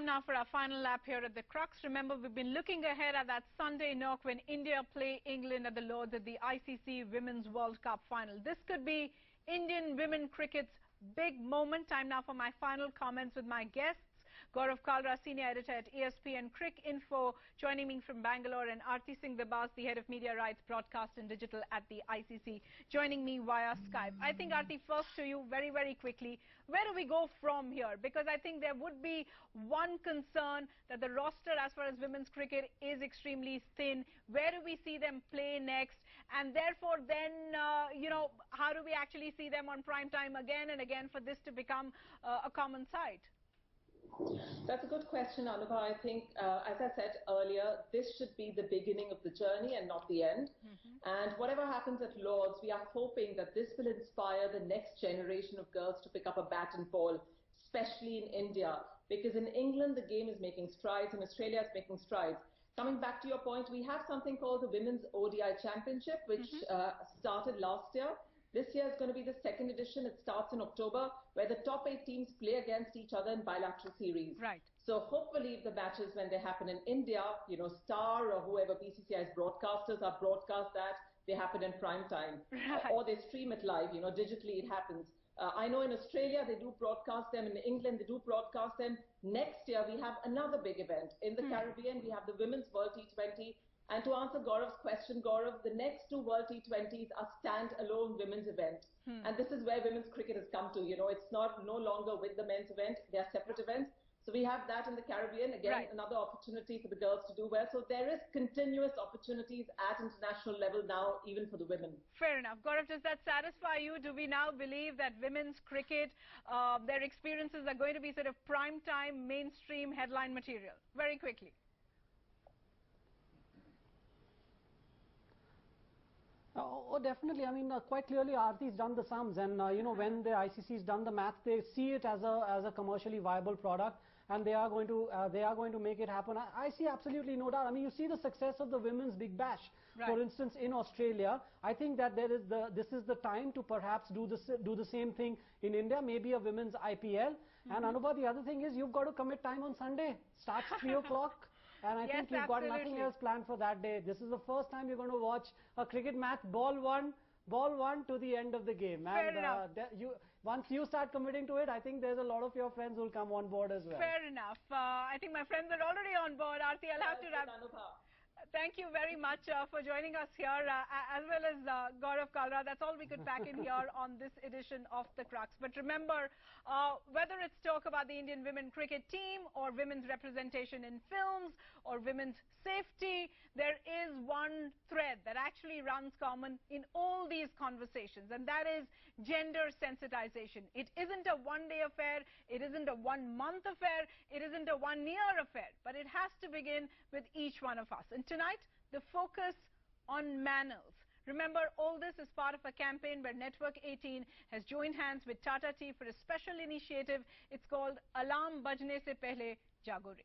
Time now for our final lap here at the Crux. Remember, we've been looking ahead at that Sunday knock when India play England at the Lords at the ICC Women's World Cup final. This could be Indian women cricket's big moment. Time now for my final comments with my guests. Gaurav Kalra, Senior Editor at ESPN Crick Info, joining me from Bangalore, and Aarti Singh Dabas, the Head of Media Rights, Broadcast and Digital at the ICC, joining me via Skype. I think, Aarti, first to you, very, very quickly, where do we go from here? Because I think there would be one concern that the roster as far as women's cricket is extremely thin. Where do we see them play next? And therefore, then, how do we actually see them on prime time again and again for this to become a common sight? That's a good question, Anubha. I think, as I said earlier, this should be the beginning of the journey and not the end. And whatever happens at Lords, we are hoping that this will inspire the next generation of girls to pick up a bat and ball, especially in India. Because in England, the game is making strides, and Australia is making strides. Coming back to your point, we have something called the Women's ODI Championship, which started last year. This year is going to be the second edition. It starts in October, where the top 8 teams play against each other in bilateral series. Right. So hopefully the matches, when they happen in India, Star or whoever BCCI's broadcasters are broadcast that, they happen in prime time. Right. Or they stream it live, digitally it happens. I know in Australia they do broadcast them, in England they do broadcast them. Next year we have another big event. In the Caribbean we have the Women's World T20. And to answer Gaurav's question, Gaurav, the next 2 World T20s are stand-alone women's events. And this is where women's cricket has come to. It's no longer with the men's event. They are separate events. So we have that in the Caribbean. Again, right. Another opportunity for the girls to do well. So there is continuous opportunities at international level now, even for the women. Fair enough. Gaurav, does that satisfy you? Do we now believe that women's cricket, their experiences are going to be sort of prime-time, mainstream headline material? Very quickly. Oh, definitely. I mean, quite clearly, Aarti's done the sums, and when the ICC's done the math, they see it as a commercially viable product, and they are going to make it happen. I see absolutely no doubt. I mean, you see the success of the Women's Big Bash, right. For instance, in Australia. I think that this is the time to perhaps do the same thing in India, maybe a women's IPL. And Anubha, the other thing is you've got to commit time on Sunday. Starts 3 o'clock. And I think you've got nothing else planned for that day. This is the first time you're going to watch a cricket match, ball one to the end of the game. Fair enough. Once you start committing to it, I think there's a lot of your friends who will come on board as well. Fair enough. I think my friends are already on board. Aarti, I'll have to wrap. Thank you very much for joining us here, as well as Gaurav Kalra. That's all we could pack in here on this edition of the Crux. But remember, whether it's talk about the Indian women cricket team or women's representation in films or women's safety, there is one thread that actually runs common in all these conversations, and that is gender sensitization. It isn't a one-day affair. It isn't a one-month affair. It isn't a one-year affair. But it has to begin with each one of us. And tonight, the focus on Manels. Remember, all this is part of a campaign where Network 18 has joined hands with Tata Tea for a special initiative. It's called Alarm Bajne Se Pehle Jago Re.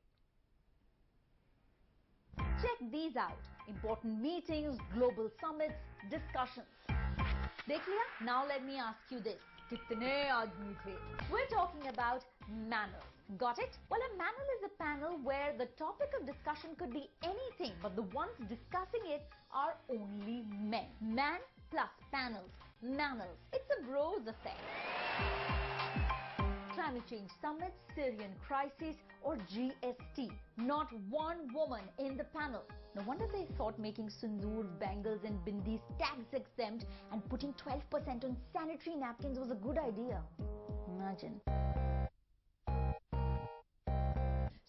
Check these out. Important meetings, global summits, discussions. Dekh liya? Now let me ask you this. Kitne aadmi the? We're talking about Manel. Got it? Well, a Manel is a panel where the topic of discussion could be anything, but the ones discussing it are only men. Man plus panels. Manels. It's a bros affair. Climate change summit, Syrian crisis, or GST. Not one woman in the panel. No wonder they thought making sindoor, bangles and bindis tax exempt and putting 12% on sanitary napkins was a good idea. Imagine.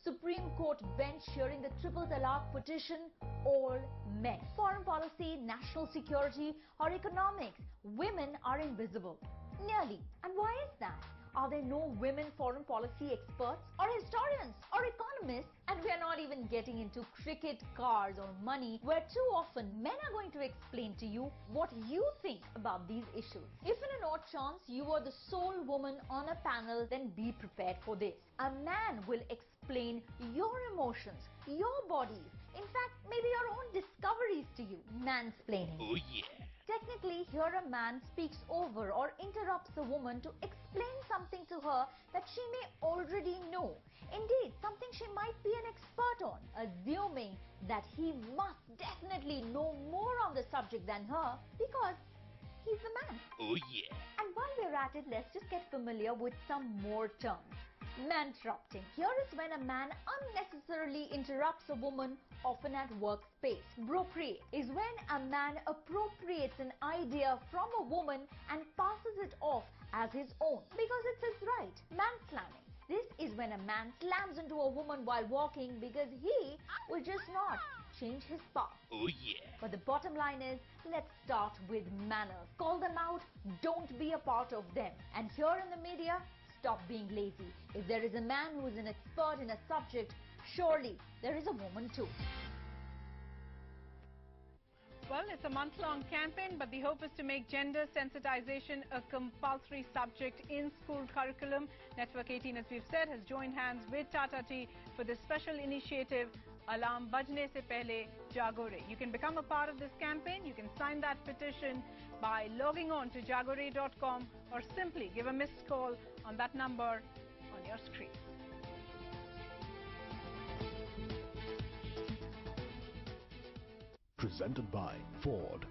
Supreme Court bench hearing the triple talaq petition, all men. Foreign policy, national security or economics, women are invisible. Nearly. And why is that? Are there no women foreign policy experts or historians or economists? And we are not even getting into cricket, cars or money, where too often men are going to explain to you what you think about these issues. If in an odd chance you are the sole woman on a panel, then be prepared for this. A man will explain your emotions, your bodies, in fact maybe your own discoveries to you. Mansplaining. Oh yeah. Technically, here a man speaks over or interrupts a woman to explain something to her that she may already know. Indeed, something she might be an expert on, assuming that he must definitely know more on the subject than her because he's the man. Oh yeah. And while we're at it, let's just get familiar with some more terms. Mantrupting. Here is when a man unnecessarily interrupts a woman, often at workspace. Appropriate is when a man appropriates an idea from a woman and passes it off as his own because it's his right. Manslamming. This is when a man slams into a woman while walking because he will just not change his path. Oh yeah. But the bottom line is, let's start with manners. Call them out, don't be a part of them. And here in the media, stop being lazy. If there is a man who is an expert in a subject, surely there is a woman too. Well, it's a month-long campaign, but the hope is to make gender sensitization a compulsory subject in school curriculum. Network 18, as we've said, has joined hands with Tata Tea for this special initiative, Alarm Bajne Se Pehle Jago Re. You can become a part of this campaign. You can sign that petition by logging on to jagore.com or simply give a missed call on that number on your screen. Presented by Ford.